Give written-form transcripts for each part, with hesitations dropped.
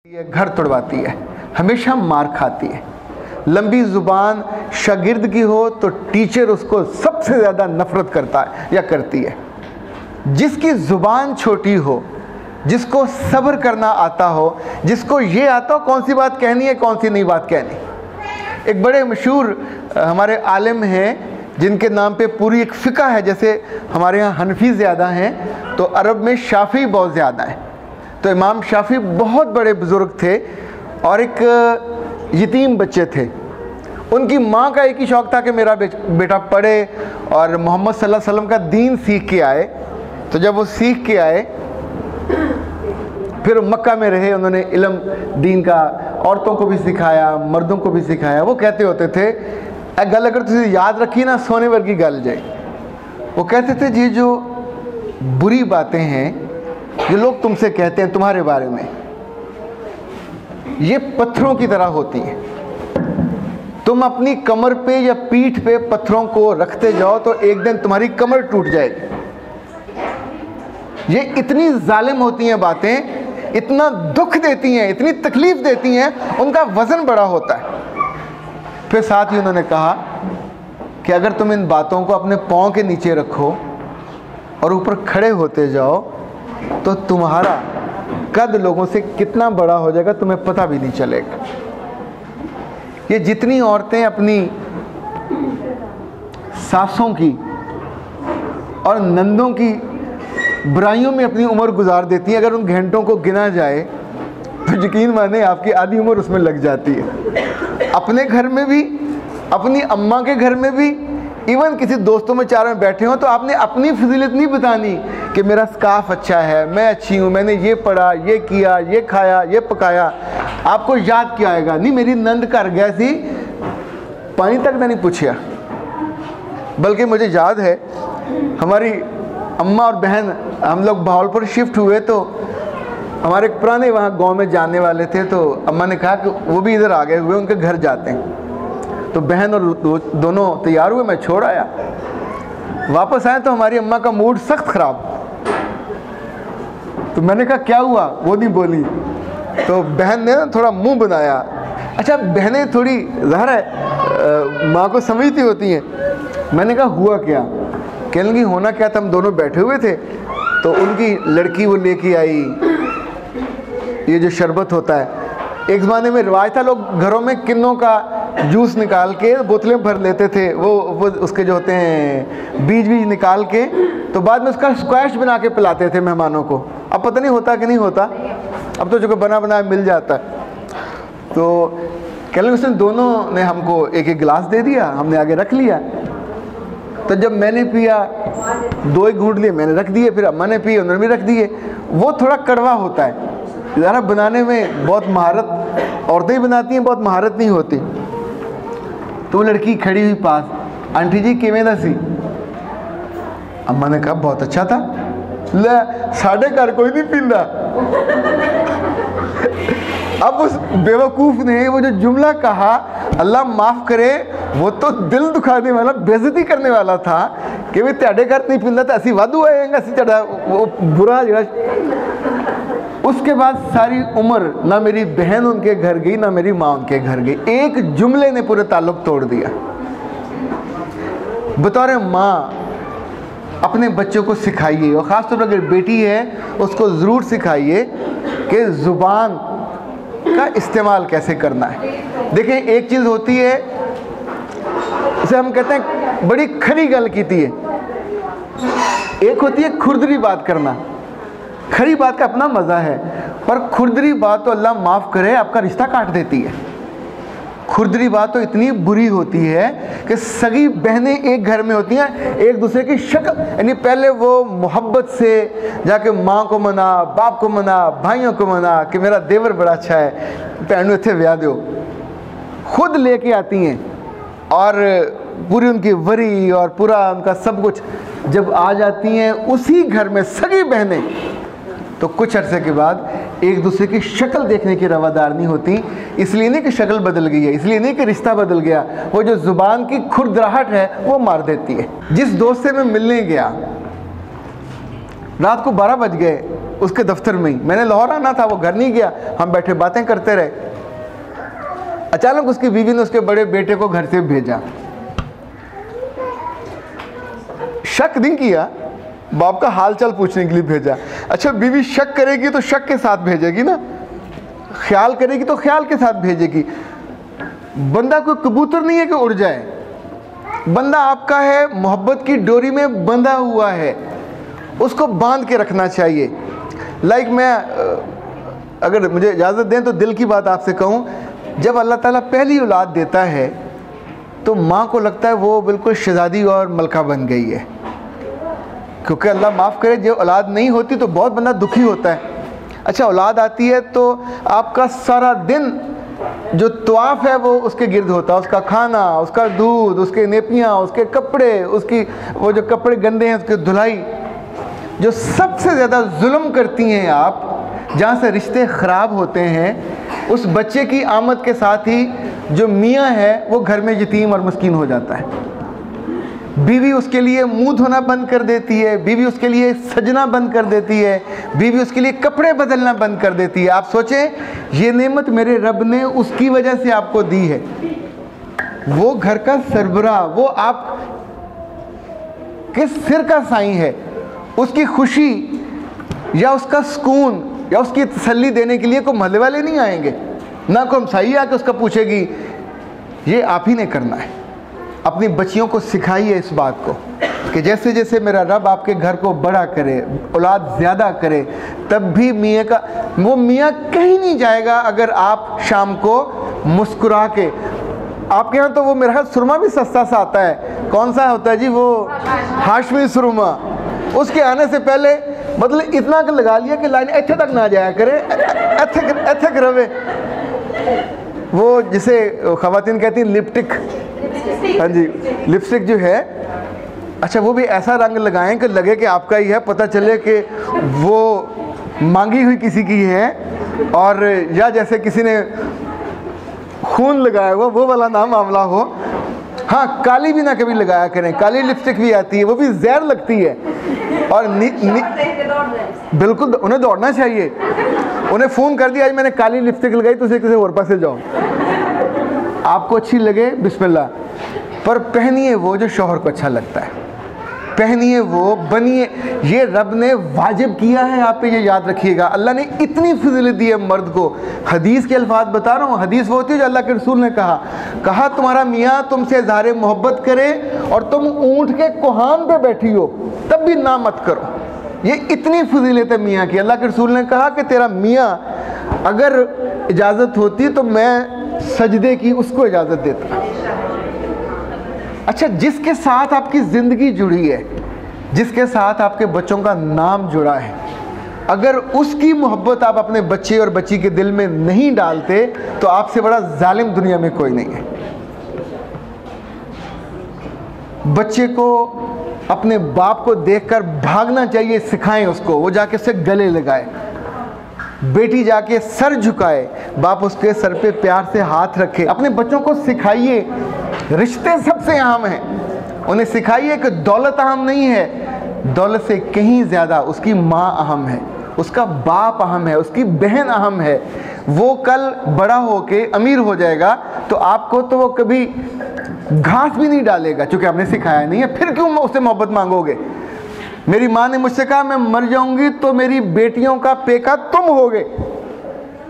ये घर तोड़वाती है, हमेशा मार खाती है। लंबी ज़ुबान शागिर्द की हो तो टीचर उसको सबसे ज़्यादा नफ़रत करता है या करती है। जिसकी ज़ुबान छोटी हो, जिसको सब्र करना आता हो, जिसको ये आता हो कौन सी बात कहनी है कौन सी नहीं बात कहनी। एक बड़े मशहूर हमारे आलिम हैं जिनके नाम पे पूरी एक फ़िक़्ह है। जैसे हमारे यहाँ हनफी ज़्यादा हैं तो अरब में शाफ़ी बहुत ज़्यादा है। तो इमाम शाफ़ी बहुत बड़े बुज़ुर्ग थे और एक यतीम बच्चे थे। उनकी माँ का एक ही शौक़ था कि मेरा बेटा पढ़े और मोहम्मद सल्लल्लाहु अलैहि वसल्लम का दीन सीख के आए। तो जब वो सीख के आए फिर मक्का में रहे, उन्होंने इल्म दीन का औरतों को भी सिखाया, मर्दों को भी सिखाया। वो कहते होते थे ए गल अगर तुझे याद रखी ना सोने वर्गी गल जाए। वो कहते थे ये जो बुरी बातें हैं जो लोग तुमसे कहते हैं तुम्हारे बारे में, ये पत्थरों की तरह होती हैं। तुम अपनी कमर पे या पीठ पे पत्थरों को रखते जाओ तो एक दिन तुम्हारी कमर टूट जाएगी। ये इतनी जालिम होती हैं बातें, इतना दुख देती हैं, इतनी तकलीफ देती हैं, उनका वज़न बड़ा होता है। फिर साथ ही उन्होंने कहा कि अगर तुम इन बातों को अपने पाँव के नीचे रखो और ऊपर खड़े होते जाओ तो तुम्हारा कद लोगों से कितना बड़ा हो जाएगा तुम्हें पता भी नहीं चलेगा। ये जितनी औरतें अपनी सासों की और नंदों की बुराइयों में अपनी उम्र गुजार देती हैं, अगर उन घंटों को गिना जाए तो यकीन माने आपकी आधी उम्र उसमें लग जाती है। अपने घर में भी, अपनी अम्मा के घर में भी, इवन किसी दोस्तों में चारों में बैठे हो तो आपने अपनी फजीलत नहीं बतानी कि मेरा स्काफ अच्छा है, मैं अच्छी हूँ, मैंने ये पढ़ा, ये किया, ये खाया, ये पकाया। आपको याद क्या आएगा? नहीं मेरी नंद घर गया सी, पानी तक नहीं पूछा। बल्कि मुझे याद है हमारी अम्मा और बहन, हम लोग भावलपुर शिफ्ट हुए तो हमारे पुराने वहाँ गांव में जाने वाले थे। तो अम्मा ने कहा कि वो भी इधर आ गए हुए, उनके घर जाते हैं। तो बहन और दोनों तैयार हुए, मैं छोड़ आया। वापस आए तो हमारी अम्मा का मूड सख्त ख़राब। तो मैंने कहा क्या हुआ? वो नहीं बोली। तो बहन ने थोड़ा मुंह बनाया। अच्छा, बहनें थोड़ी ज़ाहिर है माँ को समझती होती हैं। मैंने कहा हुआ क्या? कहने लगी होना क्या था, हम दोनों बैठे हुए थे तो उनकी लड़की वो लेके आई ये जो शरबत होता है। एक ज़माने में रिवाज था, लोग घरों में किन्नों का जूस निकाल के बोतलें भर लेते थे। वो उसके जो होते हैं बीज निकाल के तो बाद में उसका स्क्वैश बना के पिलाते थे मेहमानों को। अब पता नहीं होता कि नहीं होता, अब तो जो बना बनाया मिल जाता है। तो कह लें उसने दोनों ने हमको एक एक गिलास दे दिया, हमने आगे रख लिया। तो जब मैंने पिया, 2 एक घूंट लिए, मैंने रख दिए, फिर अम्मा ने पिए, उन्होंने भी रख दिए। वो थोड़ा कड़वा होता है, ज़रा बनाने में बहुत महारत औरतें ही बनाती हैं, बहुत महारत नहीं होती। तो वो लड़की खड़ी हुई पास, आंटी जी किवें दा सी? अम्मा ने कहा बहुत अच्छा था। ले साढ़े घर कोई नहीं पींदा। अब उस बेवकूफ़ ने वो जो जुमला कहा, अल्लाह माफ़ करे, वो तो दिल दुखाने वाला, बेइज्जती करने वाला था कि वे तेरे घर नहीं पींदा तो असी वाधू आएंगे, असी तेरा वो बुरा जरा। उसके बाद सारी उम्र ना मेरी बहन उनके घर गई ना मेरी माँ उनके घर गई। एक जुमले ने पूरे ताल्लुक़ तोड़ दिया। बतौर माँ अपने बच्चों को सिखाइए, और ख़ास तौर पर अगर बेटी है उसको ज़रूर सिखाइए कि ज़ुबान का इस्तेमाल कैसे करना है। देखें, एक चीज़ होती है उसे हम कहते हैं बड़ी खरी गल कीती है, एक होती है खुरदरी बात करना। खरी बात का अपना मज़ा है, पर खुरदरी बात तो अल्लाह माफ़ करे आपका रिश्ता काट देती है। खुरदरी बात तो इतनी बुरी होती है कि सगी बहनें एक घर में होती हैं, एक दूसरे की शक्ल, यानी पहले वो मोहब्बत से जाके माँ को मना, बाप को मना, भाइयों को मना कि मेरा देवर बड़ा अच्छा है, भैन इत्थे व्याह दो, खुद लेके आती हैं और पूरी उनकी वरी और पूरा उनका सब कुछ जब आ जाती हैं उसी घर में सगी बहनें, तो कुछ अरसे के बाद एक दूसरे की शक्ल देखने की रवादार नहीं होती। इसलिए नहीं कि शक्ल बदल गई है, इसलिए नहीं कि रिश्ता बदल गया, वो जो ज़ुबान की खुरदराहट है वो मार देती है। जिस दोस्त से मैं मिलने गया, रात को 12 बज गए, उसके दफ्तर में ही। मैंने लाहौर आना था, वो घर नहीं गया, हम बैठे बातें करते रहे। अचानक उसकी बीवी ने उसके बड़े बेटे को घर से भेजा। शक नहीं किया, बाप का हाल चाल पूछने के लिए भेजा। अच्छा, बीवी शक करेगी तो शक के साथ भेजेगी ना, ख्याल करेगी तो ख्याल के साथ भेजेगी। बंदा कोई कबूतर नहीं है कि उड़ जाए, बंदा आपका है, मोहब्बत की डोरी में बंधा हुआ है, उसको बांध के रखना चाहिए। लाइक मैं अगर मुझे इजाज़त दें तो दिल की बात आपसे कहूँ, जब अल्लाह ताला पहली औलाद देता है तो माँ को लगता है वो बिल्कुल शहज़ादी और मलका बन गई है, क्योंकि अल्लाह माफ़ करे जब औलाद नहीं होती तो बहुत बंदा दुखी होता है। अच्छा, औलाद आती है तो आपका सारा दिन जो तवाफ़ है वो उसके गिर्द होता है, उसका खाना, उसका दूध, उसके नेपियाँ, उसके कपड़े, उसकी वो जो कपड़े गंदे हैं उसकी धुलाई। जो सबसे ज़्यादा जुल्म करती हैं आप, जहाँ से रिश्ते ख़राब होते हैं, उस बच्चे की आमद के साथ ही जो मियाँ है वो घर में यतीम और मस्कीन हो जाता है। बीवी उसके लिए मुंह धोना बंद कर देती है, बीवी उसके लिए सजना बंद कर देती है, बीवी उसके लिए कपड़े बदलना बंद कर देती है। आप सोचें, ये नेमत मेरे रब ने उसकी वजह से आपको दी है। वो घर का सरबराह, वो आप किस सिर का साईं है, उसकी खुशी या उसका सुकून या उसकी तसल्ली देने के लिए कोई मोहल्ले वाले नहीं आएंगे, ना कोई हमसाई आके उसका पूछेगी। ये आप ही ने करना है। अपनी बच्चियों को सिखाइए इस बात को कि जैसे जैसे मेरा रब आपके घर को बड़ा करे, औलाद ज़्यादा करे, तब भी मियाँ का वो मियाँ कहीं नहीं जाएगा अगर आप शाम को मुस्कुरा के। आपके यहाँ तो वो मेरा सुरमा भी सस्ता सा आता है, कौन सा होता है जी, वो हाशमी सुरमा। उसके आने से पहले मतलब इतना कर लगा लिया कि लाइन ऐसे तक ना जाया करे, ऐसे रवे। वो जिसे ख़वातीन कहती हैं लिपस्टिक, हाँ जी, लिपस्टिक जो है, अच्छा वो भी ऐसा रंग लगाएं कि लगे कि आपका ही है, पता चले कि वो मांगी हुई किसी की है, और या जैसे किसी ने खून लगाया हुआ वो वाला ना मामला हो। हाँ, काली भी ना कभी लगाया करें, काली लिपस्टिक भी आती है, वो भी जहर लगती है। और बिल्कुल उन्हें दौड़ना चाहिए, उन्हें फ़ोन कर दिया आज मैंने काली लिपस्टिक लगाई तो उसे किसी और पास से जाओ, आपको अच्छी लगे बिस्मिल्लाह, पर पहनिए वो जो शौहर को अच्छा लगता है, पहनिए वो, बनिए। ये रब ने वाजिब किया है आप पे, ये याद रखिएगा। अल्लाह ने इतनी फजीलत दी है मर्द को। हदीस के अल्फाज बता रहा हूँ, हदीस वो होती है जो अल्लाह के रसूल ने कहा तुम्हारा मियाँ तुमसे इज़हारे मोहब्बत करे और तुम ऊँट के कोहान पे बैठी हो तब भी ना मत करो। ये इतनी फजीलत है मियाँ की। अल्लाह के रसूल ने कहा कि तेरा मियाँ अगर इजाज़त होती तो मैं सजदे की उसको इजाज़त देता। अच्छा, जिसके साथ आपकी ज़िंदगी जुड़ी है, जिसके साथ आपके बच्चों का नाम जुड़ा है, अगर उसकी मोहब्बत आप अपने बच्चे और बच्ची के दिल में नहीं डालते तो आपसे बड़ा जालिम दुनिया में कोई नहीं है। बच्चे को अपने बाप को देखकर भागना चाहिए, सिखाएं उसको, वो जाके उससे गले लगाए। बेटी जाके सर झुकाए, बाप उसके सर पे प्यार से हाथ रखे। अपने बच्चों को सिखाइए रिश्ते सबसे अहम हैं। उन्हें सिखाइए कि दौलत अहम नहीं है, दौलत से कहीं ज़्यादा उसकी माँ अहम है, उसका बाप अहम है, उसकी बहन अहम है। वो कल बड़ा होके अमीर हो जाएगा तो आपको तो वो कभी घास भी नहीं डालेगा, क्योंकि आपने सिखाया नहीं है। फिर क्यों उससे मोहब्बत मांगोगे? मेरी माँ ने मुझसे कहा मैं मर जाऊंगी तो मेरी बेटियों का पेका तुम होगे,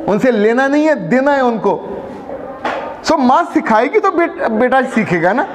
उनसे लेना नहीं है, देना है उनको। सो माँ सिखाएगी तो बेटा सीखेगा ना।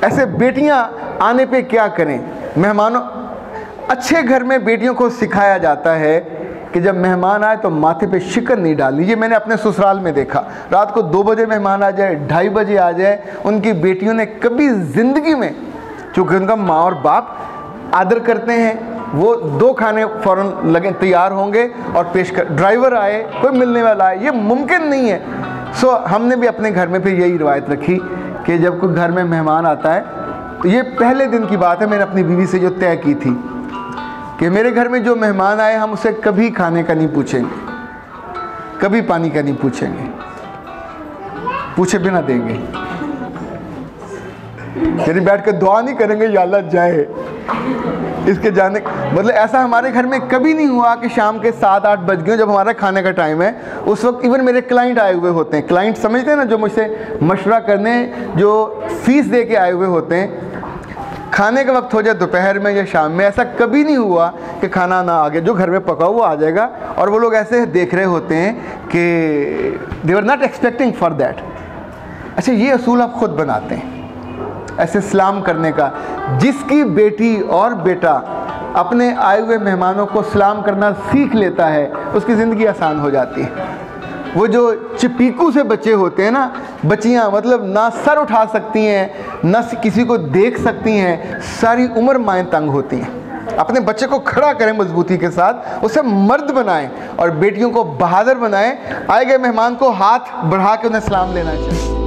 ऐसे बेटियां आने पे क्या करें? मेहमानों, अच्छे घर में बेटियों को सिखाया जाता है कि जब मेहमान आए तो माथे पे शिकन नहीं डालनी। ये मैंने अपने ससुराल में देखा। रात को 2 बजे मेहमान आ जाए, 2:30 बजे आ जाए, उनकी बेटियों ने कभी ज़िंदगी में, चूँकि उनका माँ और बाप आदर करते हैं, वो 2 खाने फ़ौरन लगे तैयार होंगे और पेश कर, ड्राइवर आए, कोई मिलने वाला आए, ये मुमकिन नहीं है। सो हमने भी अपने घर में फिर यही रिवायत रखी कि जब कोई घर में मेहमान आता है तो ये पहले दिन की बात है, मैंने अपनी बीवी से जो तय की थी कि मेरे घर में जो मेहमान आए हम उसे कभी खाने का नहीं पूछेंगे, कभी पानी का नहीं पूछेंगे, पूछे बिना देंगे। यानी बैठ कर दुआ नहीं करेंगे या अल्लाह जाए, इसके जाने मतलब ऐसा हमारे घर में कभी नहीं हुआ कि शाम के 7-8 बज गए जब हमारा खाने का टाइम है, उस वक्त इवन मेरे क्लाइंट आए हुए होते हैं, क्लाइंट समझते हैं ना, जो मुझसे मशवरा करने, जो फीस दे के आए हुए होते हैं, खाने का वक्त हो जाए दोपहर में या शाम में, ऐसा कभी नहीं हुआ कि खाना ना आ गया। जो घर में पका हुआ आ जाएगा और वो लोग ऐसे देख रहे होते हैं कि they are not expecting for that. अच्छा, ये असूल आप ख़ुद बनाते हैं ऐसे सलाम करने का। जिसकी बेटी और बेटा अपने आए हुए मेहमानों को सलाम करना सीख लेता है, उसकी ज़िंदगी आसान हो जाती है। वो जो चिपीकू से बच्चे होते हैं ना, बच्चियाँ मतलब ना सर उठा सकती हैं, ना किसी को देख सकती हैं, सारी उम्र माएँ तंग होती हैं। अपने बच्चे को खड़ा करें मजबूती के साथ, उसे मर्द बनाएं और बेटियों को बहादुर बनाएं। आए गए मेहमान को हाथ बढ़ा के उन्हें सलाम लेना चाहिए।